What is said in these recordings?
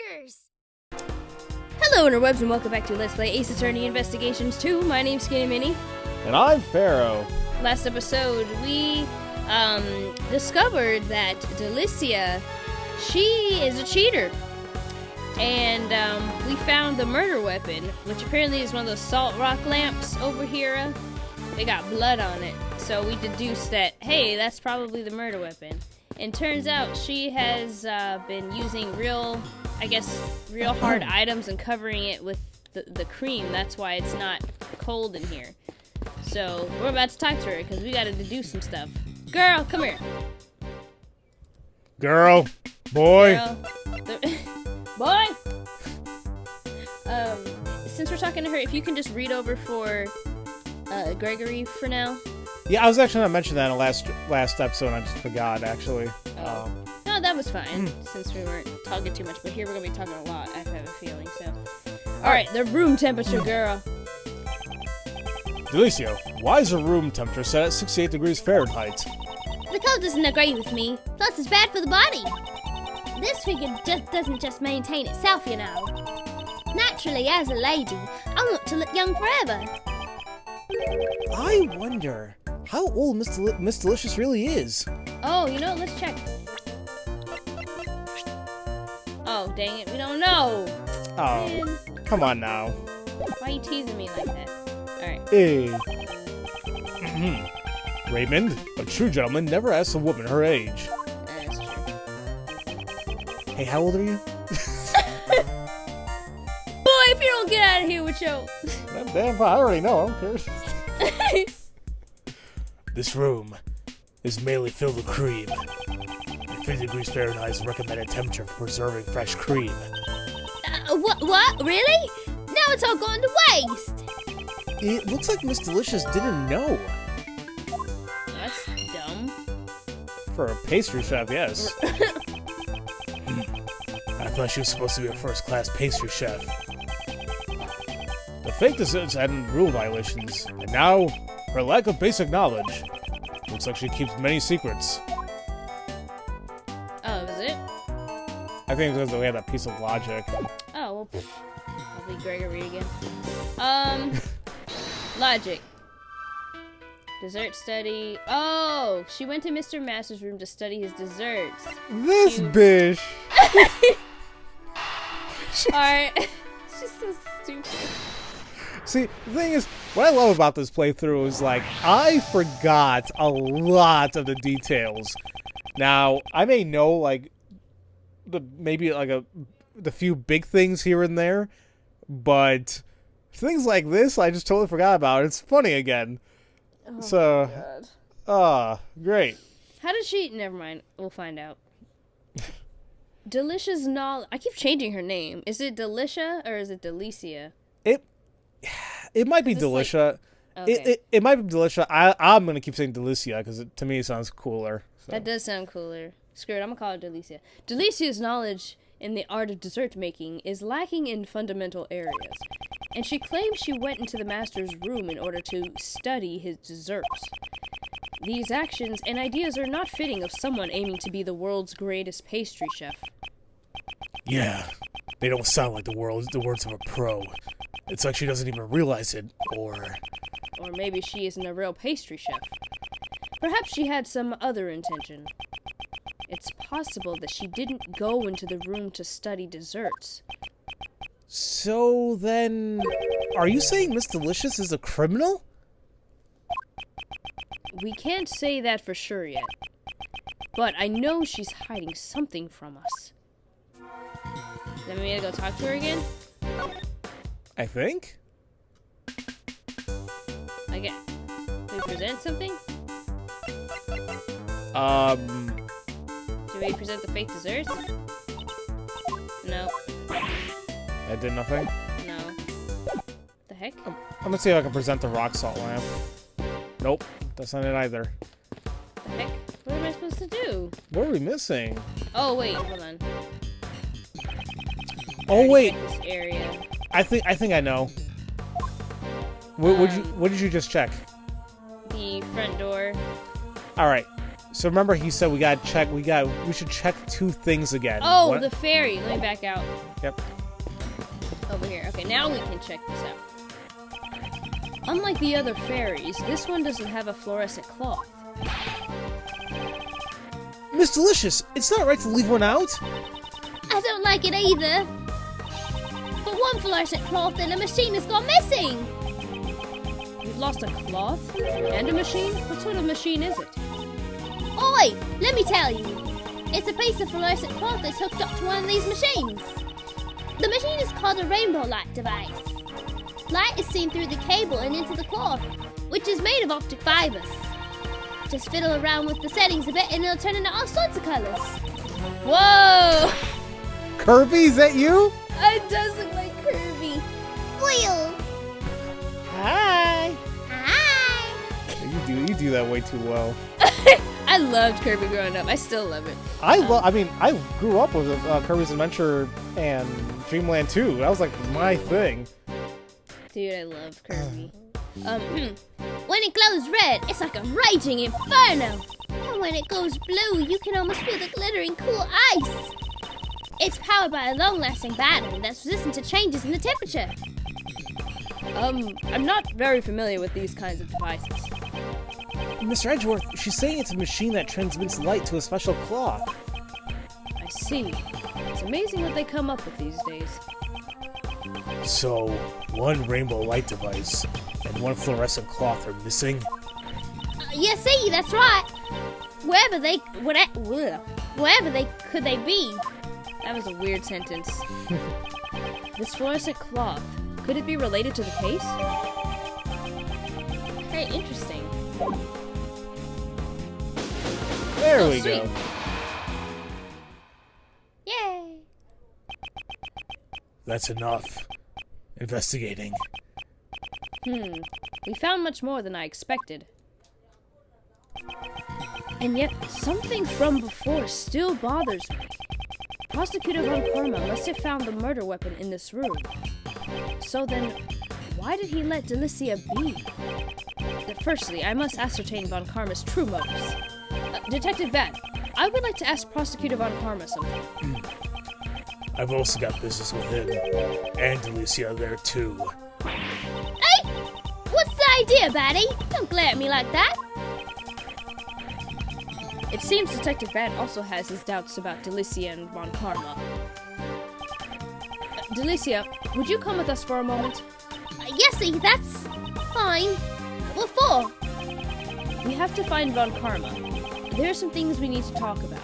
monsters! Hello interwebs and welcome back to Let's Play Ace Attorney Investigations 2. My name's SkiniMini. And I'm Pharaoh. Last episode, we discovered that Delicia, she is a cheater. And we found the murder weapon, which apparently is one of those salt rock lamps over here. They got blood on it. So we deduced that, hey, that's probably the murder weapon. And turns out she has been using real hard items and covering it with the cream. That's why it's not cold in here. So we're about to talk to her because we got to deduce some stuff. Girl, come here. Girl. Boy. Girl. Boy. Since we're talking to her, if you can just read over for Gregory for now. Yeah, I was actually going to mention that in the last episode, and I just forgot, actually. Oh. No, that was fine, since we weren't talking too much, but here we're going to be talking a lot, I have a feeling, so. Alright, the room temperature, girl. Delicia, why is the room temperature set at 68 degrees Fahrenheit? The cold doesn't agree with me, plus it's bad for the body. This figure doesn't just maintain itself, you know. Naturally, as a lady, I want to look young forever. I wonder how old Miss Delicious really is. Oh, you know, let's check. Oh, dang it, we don't know. Oh, Man. Come on now. Why are you teasing me like that? Alright. Hey. Raymond, a true gentleman never asks a woman her age. That's true. Hey, how old are you? Boy, if you don't get out of here with your... Damn, I already know, I don't care. This room is mainly filled with cream. 50 degrees Fahrenheit is the recommended temperature for preserving fresh cream. What? Really? Now it's all going to waste! It looks like Miss Delicious didn't know. That's dumb. For a pastry chef, yes. I thought she was supposed to be a first-class pastry chef. The fake desserts had rule violations, and now her lack of basic knowledge. Looks like she keeps many secrets. Oh, was it? I think it's because we had that piece of logic. Oh, well, I'll be Gregory again. Logic. Dessert study. Oh, she went to Mr. Master's room to study his desserts. This bitch! Alright. She's so stupid. See, the thing is, what I love about this playthrough is, like, I forgot a lot of the details. Now, I may know, like, the few big things here and there, but things like this, I just totally forgot about. It's funny again. Oh so, my God. Great. How did she... Never mind. We'll find out. Delicia's knowledge... I keep changing her name. Is it Delicia or is it Delicia? It might be Delicia. Like, okay. It might be Delicia. I'm going to keep saying Delicia because to me it sounds cooler. So. That does sound cooler. Screw it, I'm going to call her Delicia. Delicia's knowledge in the art of dessert making is lacking in fundamental areas. And she claims she went into the master's room in order to study his desserts. These actions and ideas are not fitting of someone aiming to be the world's greatest pastry chef. Yeah, they don't sound like the words of a pro. It's like she doesn't even realize it, or maybe she isn't a real pastry chef. Perhaps she had some other intention. It's possible that she didn't go into the room to study desserts. So then, are you saying Miss Delicious is a criminal? We can't say that for sure yet. But I know she's hiding something from us. Then we need to go talk to her again? I think. Okay. We present something? Do we present the fake desserts? No. That did nothing? No. The heck? I'm gonna see if I can present the rock salt lamp. Nope, that's not it either. The heck? What am I supposed to do? What are we missing? Oh, wait, hold on. Oh, wait. This area. I think I know. What did you just check? The front door. All right. So remember, he said we should check 2 things again. Oh, What? the ferry. Let me back out. Yep. Over here. Okay, now we can check this out. Unlike the other ferries, this one doesn't have a fluorescent cloth. Miss Delicious, it's not right to leave one out. I don't like it either. But one fluorescent cloth in a machine has gone missing. You've lost a cloth and a machine? What sort of machine is it? Oi, let me tell you. It's a piece of fluorescent cloth that's hooked up to one of these machines. The machine is called a rainbow light device. Light is seen through the cable and into the cloth, which is made of optic fibers. Just fiddle around with the settings a bit and it'll turn into all sorts of colors. Whoa! Kirby, is that you? It does look like Kirby. Wheel! Hi. Hi! You do that way too well. I loved Kirby growing up. I still love it. I grew up with Kirby's Adventure and Dreamland 2. That was like my thing. Dude, I love Kirby. When it glows red, it's like a raging inferno. And when it goes blue, you can almost feel the glittering cool ice. It's powered by a long-lasting battery that's resistant to changes in the temperature. I'm not very familiar with these kinds of devices. Mr. Edgeworth, she's saying it's a machine that transmits light to a special cloth. I see. It's amazing what they come up with these days. So, one rainbow light device and one fluorescent cloth are missing? You see, that's right. Wherever they could they be? That was a weird sentence. This fluorescent cloth, could it be related to the case? Very interesting. There we sweet. go. Yay! That's enough. Investigating. We found much more than I expected. And yet, something from before still bothers me. Prosecutor Von Karma must have found the murder weapon in this room. So then, why did he let Delicia be? Firstly, I must ascertain Von Karma's true motives. Detective Van, I would like to ask Prosecutor Von Karma something. I've also got business with him. And Delicia there too. Hey! What's the idea, Batty? Don't glare at me like that. It seems Detective Van also has his doubts about Delicia and Von Karma. Delicia, would you come with us for a moment? Yesy, that's fine. What for? We have to find Von Karma. There are some things we need to talk about.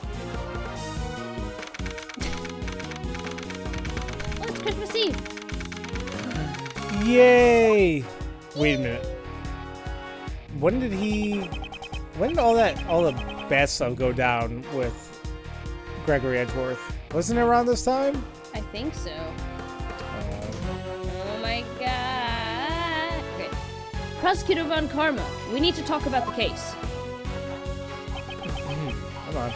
Oh, it's Christmas Eve. Yay! Wait a minute. When did all the bad stuff go down with Gregory Edgeworth? Wasn't it around this time? I think so. Oh my god. Okay. Prosecutor Von Karma, we need to talk about the case. Come on.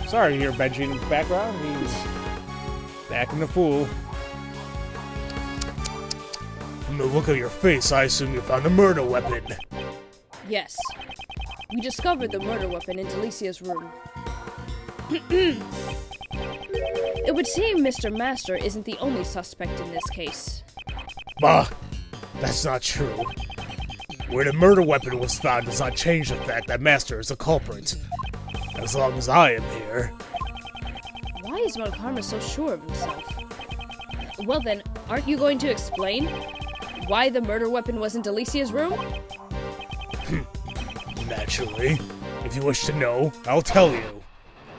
Sorry to hear Benji in the background. He's acting a fool. From the look of your face, I assume you found a murder weapon. Yes. We discovered the murder weapon in Delicia's room. It would seem Mr. Master isn't the only suspect in this case. Bah! That's not true. Where the murder weapon was found does not change the fact that Master is a culprit. As long as I am here. Why is Von Karma so sure of himself? Well then, aren't you going to explain why the murder weapon was in Delicia's room? Naturally. If you wish to know, I'll tell you.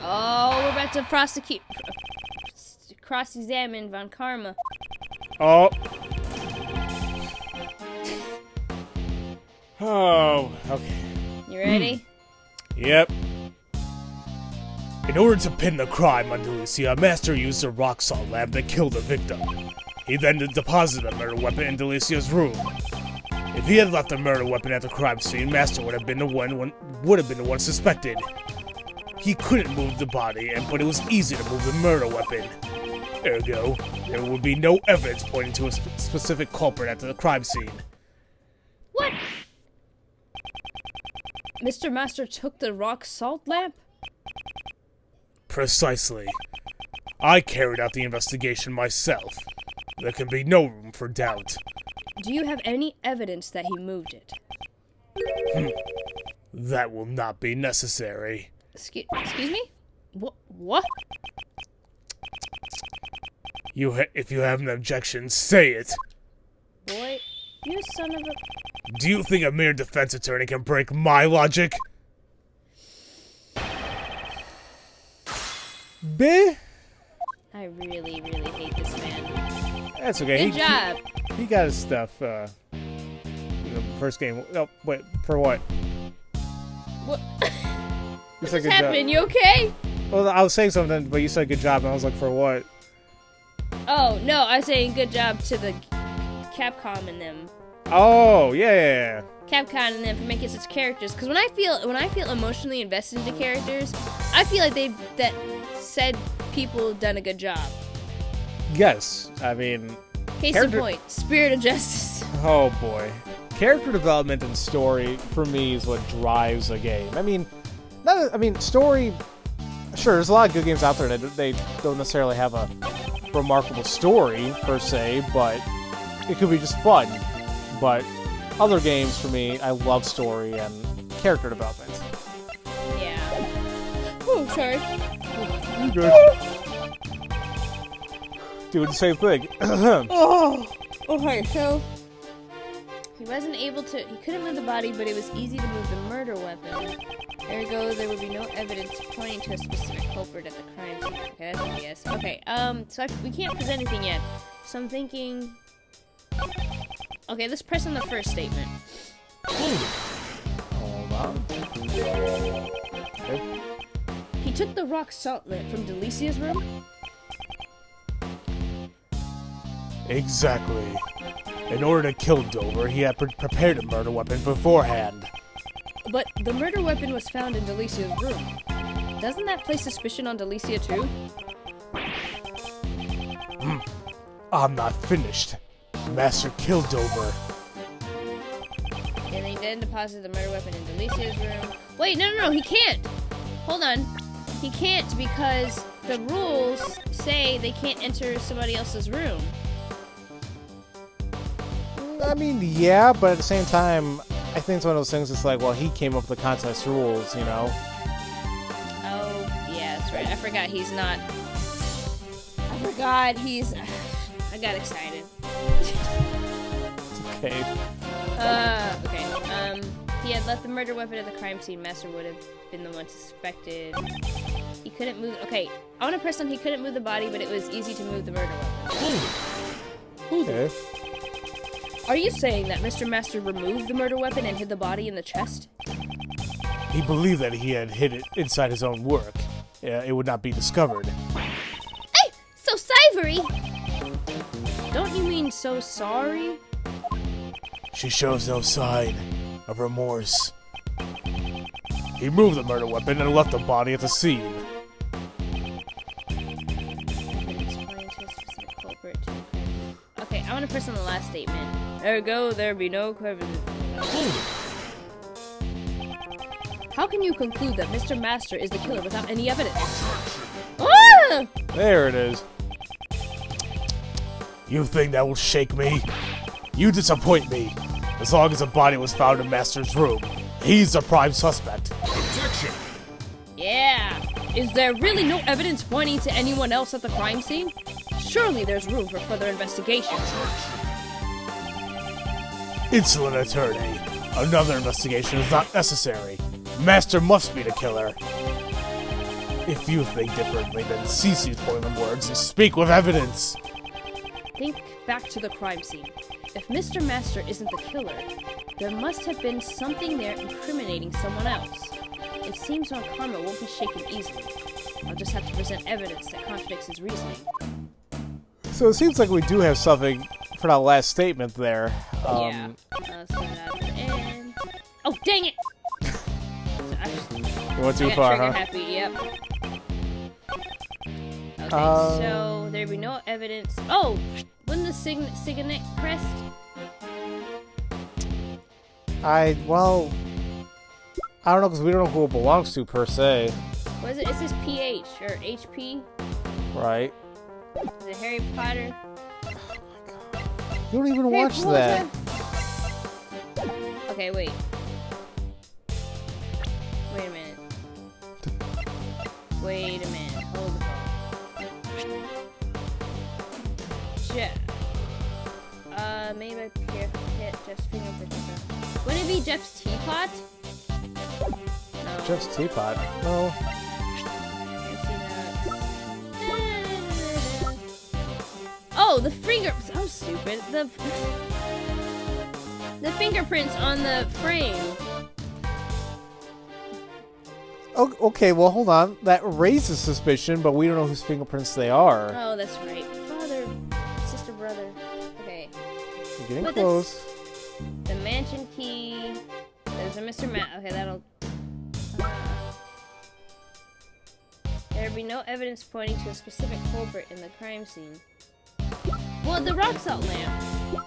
Oh, we're about to cross-examine Von Karma. Oh. Oh, okay. You ready? Yep. In order to pin the crime on Delicia, Master used a rock salt lamp that killed the victim. He then deposited the murder weapon in Delicia's room. If he had left the murder weapon at the crime scene, Master would have been the one suspected. He couldn't move the body, but it was easy to move the murder weapon. Ergo, there would be no evidence pointing to a specific culprit at the crime scene. What? Mr. Master took the rock salt lamp? Precisely. I carried out the investigation myself. There can be no room for doubt. Do you have any evidence that he moved it? That will not be necessary. Excuse me? What? If you have an objection, say it. Boy, you son of a... Do you think a mere defense attorney can break my logic? Beh? I really, really hate this man. That's okay. Good job. He got his stuff, the first game. Oh, wait, for what? What? You said What's good happening? job. You okay? Well, I was saying something, but you said good job, and I was like, for what? Oh, no, I was saying good job to the Capcom and them. Oh, yeah. Capcom and them for making such characters. Because when I feel emotionally invested into characters, I feel like that said people done a good job. Yes, I mean... Case in point, Spirit of Justice. Oh, boy. Character development and story, for me, is what drives a game. I mean, story... Sure, there's a lot of good games out there that they don't necessarily have a remarkable story, per se, but it could be just fun. But other games, for me, I love story and character development. Yeah. Oh, sorry. You good? Doing the same thing. Okay, so... He wasn't able to... He couldn't move the body, but it was easy to move the murder weapon. Ergo, there would be no evidence pointing to a specific culprit at the crime scene. Okay, that's a guess. Okay, so we can't present anything yet. So I'm thinking... Okay, let's press on the first statement. Hold on. Okay. He took the rock salt lamp from Delicia's room? Exactly. In order to kill Dover, he had prepared a murder weapon beforehand. But the murder weapon was found in Delicia's room. Doesn't that place suspicion on Delicia too? I'm not finished. Master killed Dover. And he then deposited the murder weapon in Delicia's room. Wait, no, he can't! Hold on. He can't because the rules say they can't enter somebody else's room. I mean, yeah, but at the same time, I think it's one of those things. It's like, well, he came up with the contest rules, you know. Oh, yeah, that's right. I forgot he's not. I got excited. Okay. Okay. He had left the murder weapon at the crime scene. Master would have been the one suspected. He couldn't move. Okay, I want to press on. He couldn't move the body, but it was easy to move the murder weapon. Okay. Are you saying that Mr. Master removed the murder weapon and hid the body in the chest? He believed that he had hid it inside his own work. Yeah, it would not be discovered. Hey, so savory. Don't you mean so sorry? She shows no sign of remorse. He moved the murder weapon and left the body at the scene. Okay, I want to press on the last statement. Ergo, there be no evidence. How can you conclude that Mr. Master is the killer without any evidence? Ah! There it is. You think that will shake me? You disappoint me. As long as a body was found in Master's room, he's the prime suspect. Objection! Yeah. Is there really no evidence pointing to anyone else at the crime scene? Surely there's room for further investigation. Insolent attorney. Another investigation is not necessary. Master must be the killer. If you think differently, then cease these pointless words and speak with evidence. Think back to the crime scene. If Mr. Master isn't the killer, there must have been something there incriminating someone else. It seems our karma won't be shaken easily. I'll just have to present evidence that contradicts his reasoning. So it seems like we do have something for that last statement there. Yeah. Let's put it at the end. Oh, dang it! You went too I got far, trigger huh? happy, yep. Okay, so there'd be no evidence. Oh! Wasn't the signet pressed? I I don't know, because we don't know who it belongs to, per se. What is it? It says PH or HP. Right. Is it Harry Potter? You don't even watch that. Okay, wait. Wait a minute. Wait a minute. Hold the phone. Jeff. Maybe I hit Jeff's fingerprint. Wouldn't it be Jeff's teapot? No. Jeff's teapot? No. Can't see that. Oh, the finger. I'm stupid. The fingerprints on the frame. Okay, well, hold on. That raises suspicion, but we don't know whose fingerprints they are. Oh, that's right. Father, sister, brother. Okay. You're getting close. The mansion key. There's a Mr. Matt. Okay, that'll... There'd be no evidence pointing to a specific culprit in the crime scene. Well, the rock salt lamp.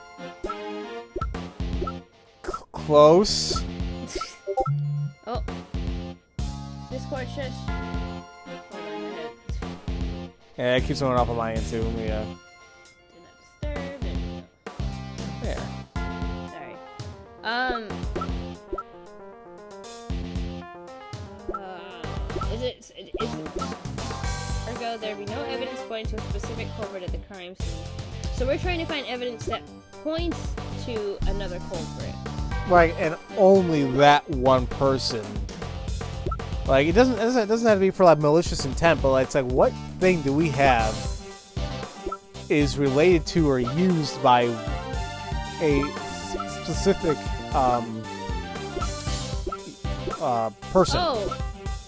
Close. Oh. Discord shush. Hold on, go ahead. Yeah, it keeps going off on my end too. Yeah. Do not disturb. There you go. There. Sorry. Is it ergo there'd be no evidence pointing to a specific culprit at the crime scene. So we're trying to find evidence that points to another culprit. Like, and only that one person. Like, it doesn't have to be for like malicious intent, but like, it's like, what thing do we have is related to or used by a specific person? Oh,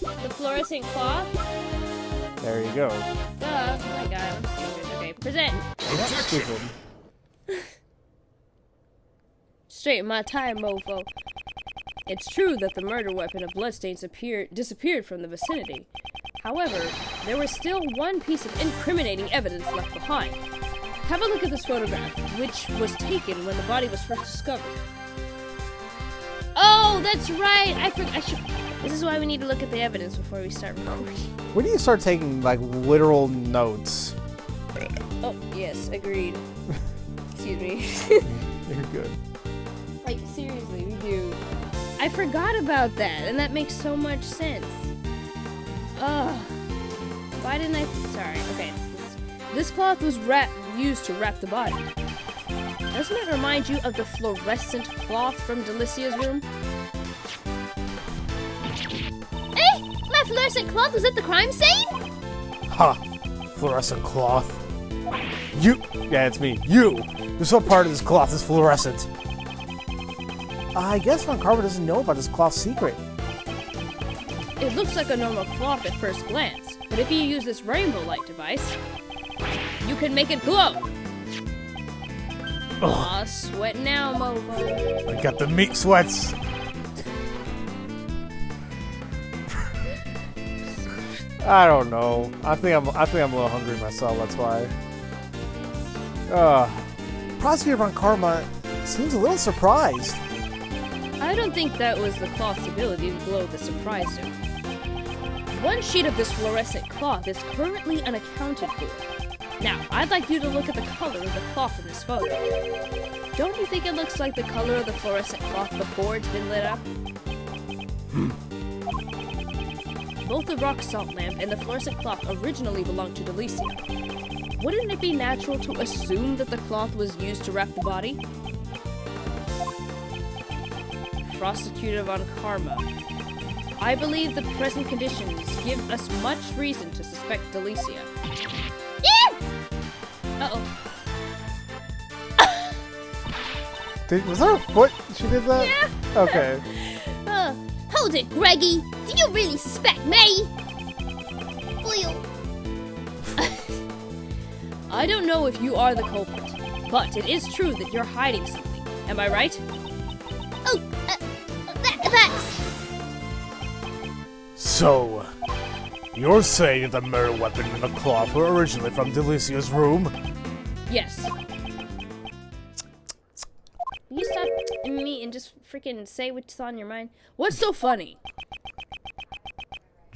the fluorescent cloth. There you go. Duh. Oh my god, I'm stupid. Okay, present. You're not stupid. Straight my time, mofo. It's true that the murder weapon of bloodstains disappeared from the vicinity. However, there was still one piece of incriminating evidence left behind. Have a look at this photograph, which was taken when the body was first discovered. Oh, that's right! I should... This is why we need to look at the evidence before we start recording. When do you start taking, like, literal notes? Oh, yes, agreed. Excuse me. You're good. Like, seriously, we do. I forgot about that, and that makes so much sense. Ugh. Why didn't I... Sorry, okay. This cloth was used to wrap the body. Doesn't it remind you of the fluorescent cloth from Delicia's room? Eh? My fluorescent cloth was at the crime scene? Ha! Fluorescent cloth. You! Yeah, it's me. You! This whole part of this cloth is fluorescent. I guess Von Karma doesn't know about this cloth secret. It looks like a normal cloth at first glance, but if you use this rainbow light device, you can make it glow. Aw, sweat now, mofo. I got the meat sweats. I don't know. I think I'm a little hungry myself. That's why. Prosecutor Von Karma seems a little surprised. I don't think that was the cloth's ability to glow that surprised him. One sheet of this fluorescent cloth is currently unaccounted for. Now, I'd like you to look at the color of the cloth in this photo. Don't you think it looks like the color of the fluorescent cloth before it's been lit up? Both the rock salt lamp and the fluorescent cloth originally belonged to Delicia. Wouldn't it be natural to assume that the cloth was used to wrap the body? Prosecutor Von Karma. I believe the present conditions give us much reason to suspect Delicia. Yeah! Uh-oh. Was that her foot? She did that? Yeah. Okay. Hold it, Greggy. Do you really suspect me? Oil. I don't know if you are the culprit, but it is true that you're hiding something. Am I right? Oh, that's... So, you're saying that the murder weapon and the cloth were originally from Delicia's room? Yes. Will you stop me and just freaking say what's on your mind? What's so funny?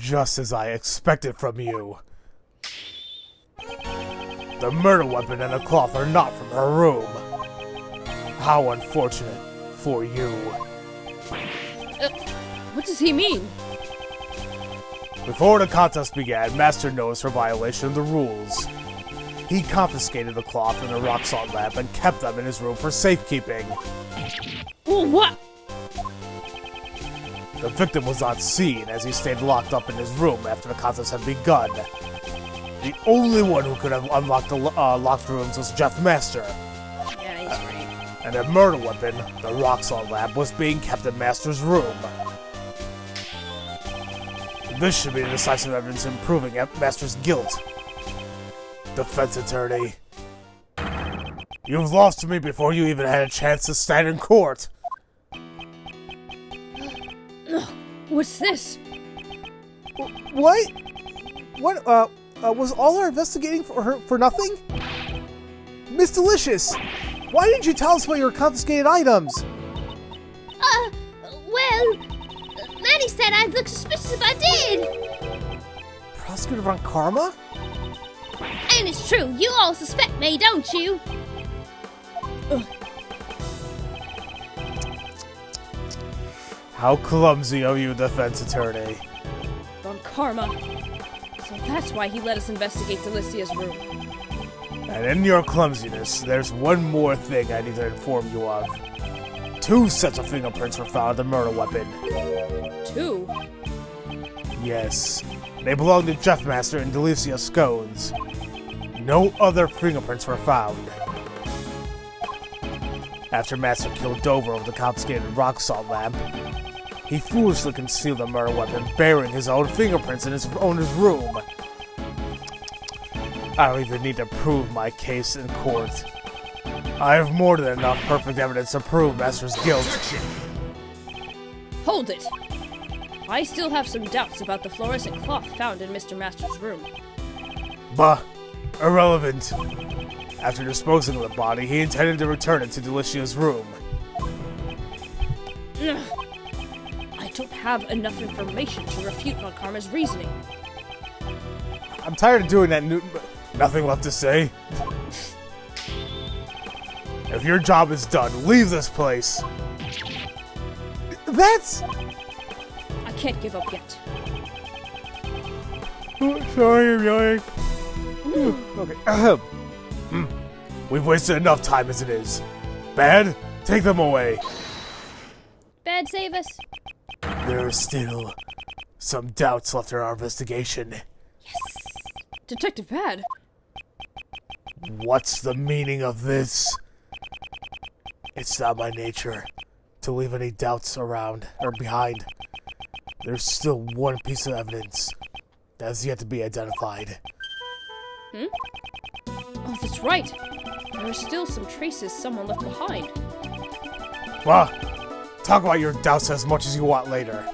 Just as I expected from you. The murder weapon and the cloth are not from her room. How unfortunate for you. What does he mean? Before the contest began, Master noticed her violation of the rules. He confiscated the cloth and the rock salt lamp and kept them in his room for safekeeping. Well, what? The victim was not seen as he stayed locked up in his room after the contest had begun. The only one who could have unlocked the locked rooms was Jeff Master. Yeah, he's right. And the murder weapon, the rock salt lamp, was being kept in Master's room. This should be decisive evidence in proving Master's guilt. Defense attorney. You've lost to me before you even had a chance to stand in court. What's this? What? What, was all our investigating for nothing? Miss Delicious, why didn't you tell us about your confiscated items? Well, Maddie said I'd look suspicious if I did. Prosecutor Von Karma? And it's true, you all suspect me, don't you? How clumsy of you, defense attorney. Von Karma. So that's why he let us investigate Delicia's room. And in your clumsiness, there's one more thing I need to inform you of. 2 sets of fingerprints were found on the murder weapon. 2? Yes, they belong to Jeff Master and Delicia Scones. No other fingerprints were found. After Master killed Dover with the confiscated rock salt lamp, he foolishly concealed the murder weapon, burying his own fingerprints in his owner's room. I don't even need to prove my case in court. I have more than enough perfect evidence to prove Master's guilt. Hold it! I still have some doubts about the fluorescent cloth found in Mr. Master's room. Bah, irrelevant. After disposing of the body, he intended to return it to Delicia's room. Ugh. I don't have enough information to refute Von Karma's reasoning. I'm tired of doing that, Newton, but nothing left to say. If your job is done, leave this place. That's... I can't give up yet. Sorry, I'm yawning. Okay. We've wasted enough time as it is. Bad, take them away. Bad, save us. There are still some doubts left in our investigation. Detective Bad. What's the meaning of this? It's not my nature to leave any doubts around or behind. There's still one piece of evidence that has yet to be identified. Oh, that's right. There are still some traces someone left behind. Well, talk about your doubts as much as you want later.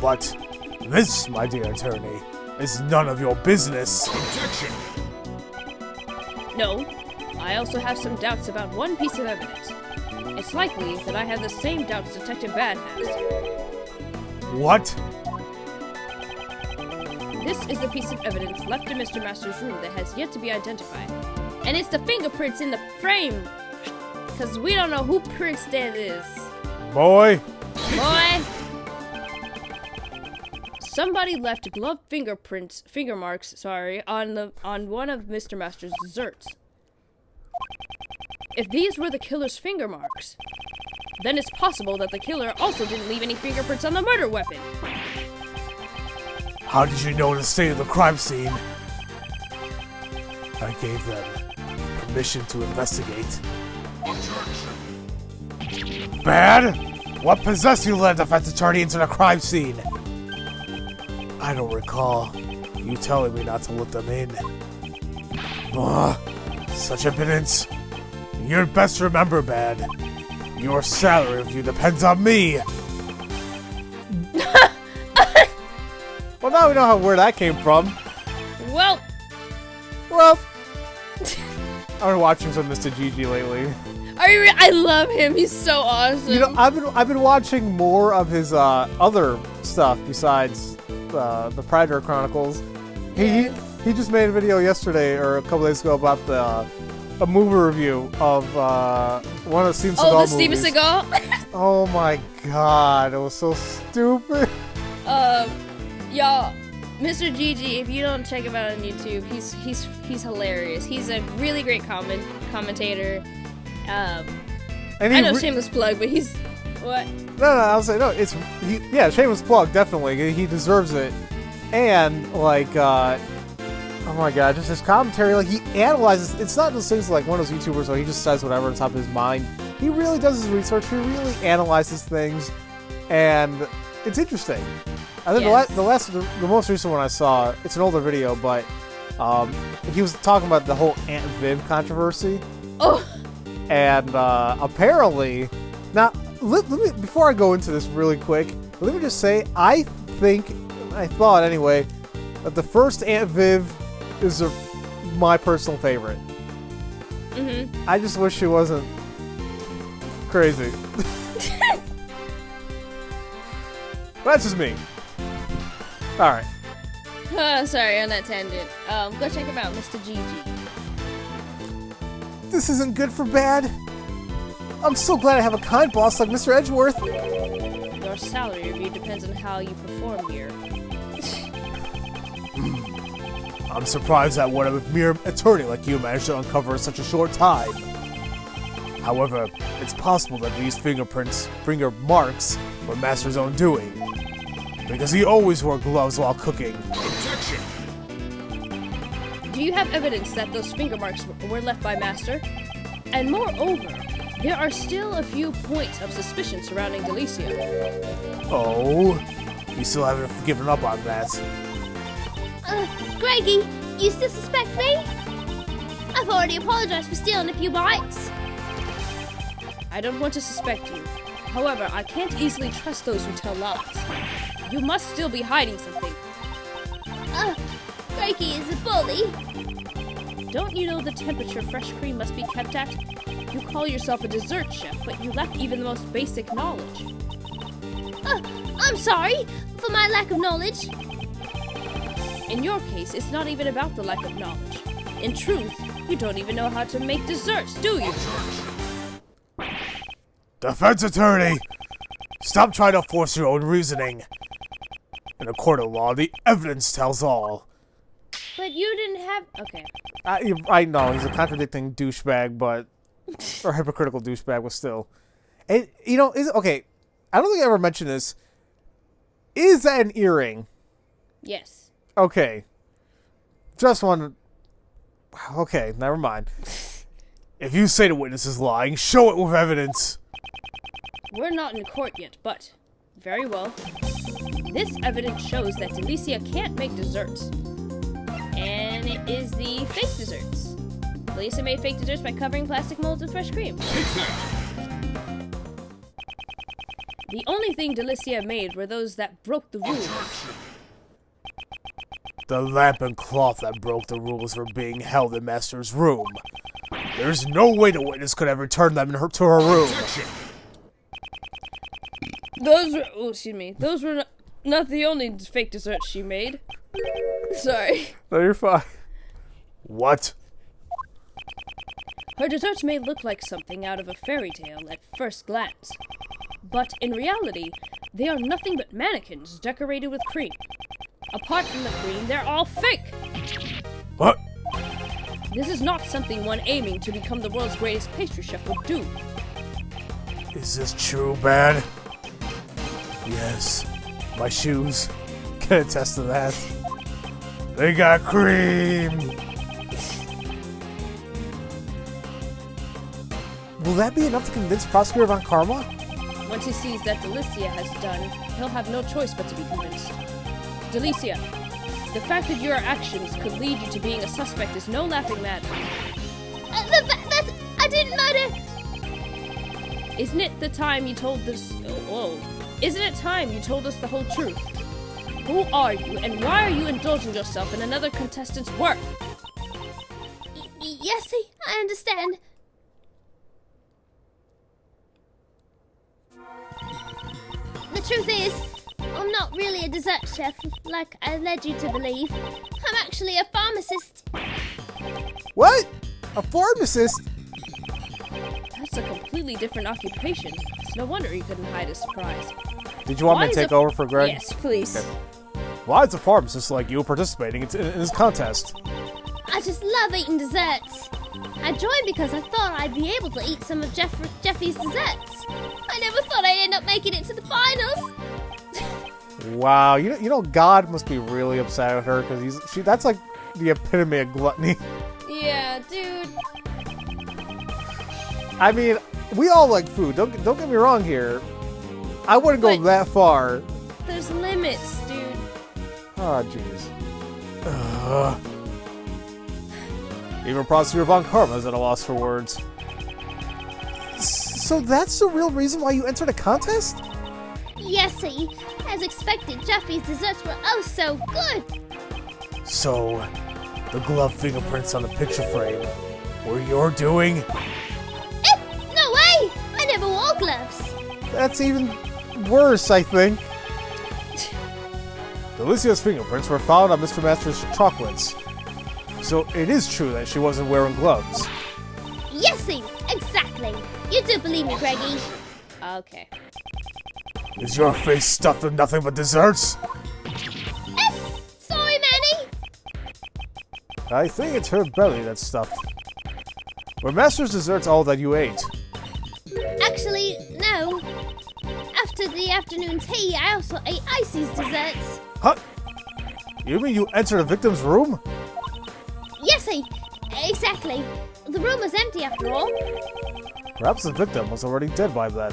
But this, my dear attorney, is none of your business. Objection! No, I also have some doubts about one piece of evidence. It's likely that I have the same doubts Detective Bad has. What? This is the piece of evidence left in Mr. Master's room that has yet to be identified. And it's the fingerprints in the frame! Because we don't know who prints that is. Boy? Boy! Somebody left glove finger marks, on one of Mr. Master's desserts. If these were the killer's finger marks, then it's possible that the killer also didn't leave any fingerprints on the murder weapon. How did you know the state of the crime scene? I gave them permission to investigate. Objection! Bad? What possessed you to let a defense attorney into the crime scene? I don't recall you telling me not to let them in. Ugh, such impotence. You'd best remember, Bad. Your salary review depends on me. Well, now we know where that came from. Well, I've been watching some Mr. GG lately. I love him. He's so awesome. You know, I've been watching more of his other stuff besides the Predator Chronicles. He just made a video yesterday or a couple days ago about a movie review of one of the Steven Seagal movies. Oh, the Steven Seagal? Oh my god, it was so stupid. Y'all, Mr. Gigi, if you don't check him out on YouTube, he's hilarious. He's a really great commentator. And I know shameless plug, but he's what? No, I was saying no. Yeah, shameless plug, definitely. He deserves it. And like, oh my god, just his commentary. Like he analyzes. It's not those things like one of those YouTubers where he just says whatever on top of his mind. He really does his research. He really analyzes things, and it's interesting. I think the most recent one I saw, it's an older video, but he was talking about the whole Aunt Viv controversy. Oh. And apparently, now let me before I go into this really quick, let me just say I thought anyway that the first Aunt Viv is my personal favorite. Mm-hmm. I just wish she wasn't crazy. That's just me. All right. Sorry, on that tangent. Go check him out, Mr. Gigi. This isn't good for bad. I'm so glad I have a kind boss like Mr. Edgeworth. Your salary review depends on how you perform here. I'm surprised that what a mere attorney like you managed to uncover in such a short time. However, it's possible that these finger marks were Master's own doing. Because he always wore gloves while cooking. Objection! Do you have evidence that those finger marks were left by Master? And moreover, there are still a few points of suspicion surrounding Delicia. Oh, you still haven't given up on that. Greggy, you still suspect me? I've already apologized for stealing a few bites. I don't want to suspect you. However, I can't easily trust those who tell lies. You must still be hiding something. Greggy is a bully. Don't you know the temperature fresh cream must be kept at? You call yourself a dessert chef, but you lack even the most basic knowledge. I'm sorry for my lack of knowledge. In your case, it's not even about the lack of knowledge. In truth, you don't even know how to make desserts, do you? Defense attorney! Stop trying to force your own reasoning. In a court of law, the evidence tells all. But you didn't have... Okay. I know, he's a contradicting douchebag, but... or hypocritical douchebag, but still. And, you know, okay, I don't think I ever mentioned this. Is that an earring? Yes. Okay. Just one... Okay, never mind. If you say the witness is lying, show it with evidence. We're not in court yet, but... Very well. This evidence shows that Delicia can't make desserts. And it is the fake desserts. Delicia made fake desserts by covering plastic molds with fresh cream. The only thing Delicia made were those that broke the rules. The lamp and cloth that broke the rules were being held in Master's room. There's no way the witness could have returned them to her room. Those were not the only fake desserts she made. Sorry. No, you're fine. What? Her desserts may look like something out of a fairy tale at first glance. But in reality, they are nothing but mannequins decorated with cream. Apart from the cream, they're all fake! What? This is not something one aiming to become the world's greatest pastry chef would do. Is this true, Bad? Yes. My shoes can attest to that. They got cream! Will that be enough to convince Prosecutor Von Karma? Once he sees that Delicia has done, he'll have no choice but to be convinced. Delicia, the fact that your actions could lead you to being a suspect is no laughing matter. I didn't murder. Isn't it time you told us the whole truth? Who are you, and why are you indulging yourself in another contestant's work? Yes, I understand. The truth is, I'm not really a dessert chef, like I led you to believe. I'm actually a pharmacist. What? A pharmacist? That's a completely different occupation. It's no wonder he couldn't hide his surprise. Did you want me to take over for Greg? Yes, please. Okay. Why is a pharmacist like you participating in this contest? I just love eating desserts. I joined because I thought I'd be able to eat some of Jeffy's desserts. I never thought I'd end up making it to the finals. Wow, you know, God must be really upset with her because that's like the epitome of gluttony. Yeah, dude. I mean, we all like food. Don't get me wrong here. I wouldn't go that far. There's limits, dude. Oh, jeez. Even Prosecutor Von Karma is at a loss for words. So that's the real reason why you entered a contest? Yes, see. As expected, Jeffy's desserts were oh so good. So, the glove fingerprints on the picture frame were your doing? No way! I never wore gloves. That's even worse, I think. Delicia's fingerprints were found on Mr. Master's chocolates. So it is true that she wasn't wearing gloves. Yes, see. Exactly. You do believe me, Greggy. Okay. Is your face stuffed with nothing but desserts? Sorry, Manny. I think it's her belly that's stuffed. Were Master's desserts all that you ate? Actually, no. After the afternoon tea, I also ate Icy's desserts. Huh? You mean you entered a victim's room? Yes, see. Exactly. The room was empty after all. Perhaps the victim was already dead by then.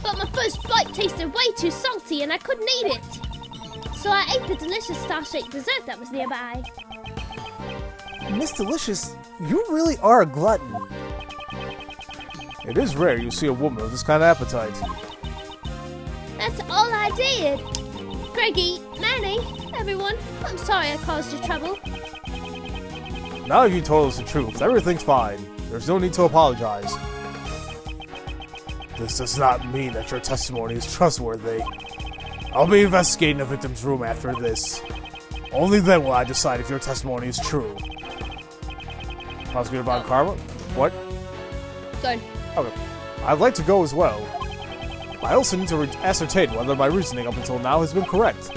But my first bite tasted way too salty and I couldn't eat it. So I ate the delicious star-shaped dessert that was nearby. Miss Delicious, you really are a glutton. It is rare you see a woman with this kind of appetite. That's all I did. Greggy, Manny, everyone, I'm sorry I caused you trouble. Now you told us the truth. Everything's fine. There's no need to apologize. This does not mean that your testimony is trustworthy. I'll be investigating the victim's room after this. Only then will I decide if your testimony is true. Prosecutor Von Karma? What? Good. Okay. I'd like to go as well. I also need to ascertain whether my reasoning up until now has been correct.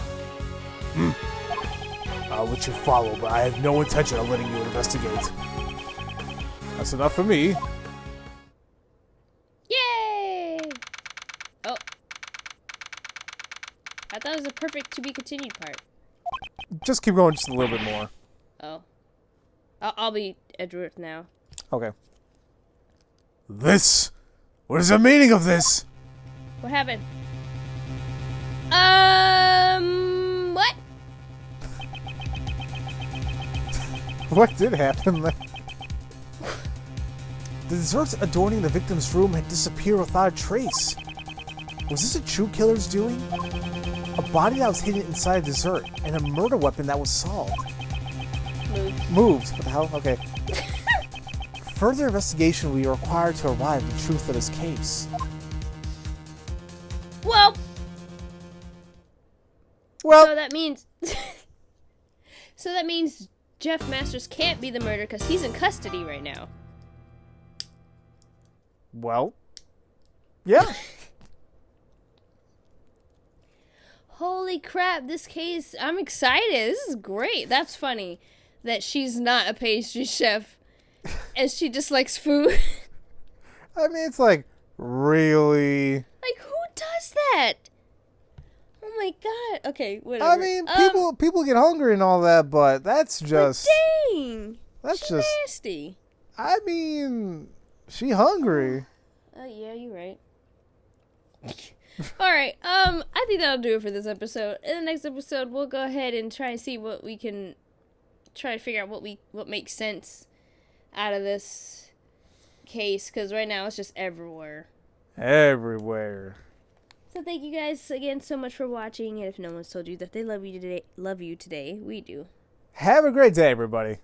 I'll let you follow, but I have no intention of letting you investigate. That's enough for me. Yay! Oh. I thought it was a perfect to be continued part. Just keep going just a little bit more. Oh. I'll be Edgeworth now. Okay. This? What is the meaning of this? What happened? What? What did happen? The desserts adorning the victim's room had disappeared without a trace. Was this a true killer's doing? A body that was hidden inside a dessert, and a murder weapon that was solved. Moved. What the hell? Okay. Further investigation will be required to arrive at the truth of this case. Well, Well, so that means... so that means Jeff Masters can't be the murderer because he's in custody right now. well, yeah. Holy crap, this case, I'm excited. This is great. That's funny that she's not a pastry chef and she just likes food. I mean, it's like, really? Like, who does that? Oh my god. Okay, whatever. I mean, people get hungry and all that, but that's just... Dang. That's She's just... nasty. I mean, she hungry. Yeah, you're right. Alright, I think that'll do it for this episode. In the next episode, we'll go ahead and try and see what we can... try to figure out what makes sense out of this case, because right now it's just everywhere. Everywhere. So thank you guys again so much for watching, and if no one's told you that they love you today, we do. Have a great day, everybody.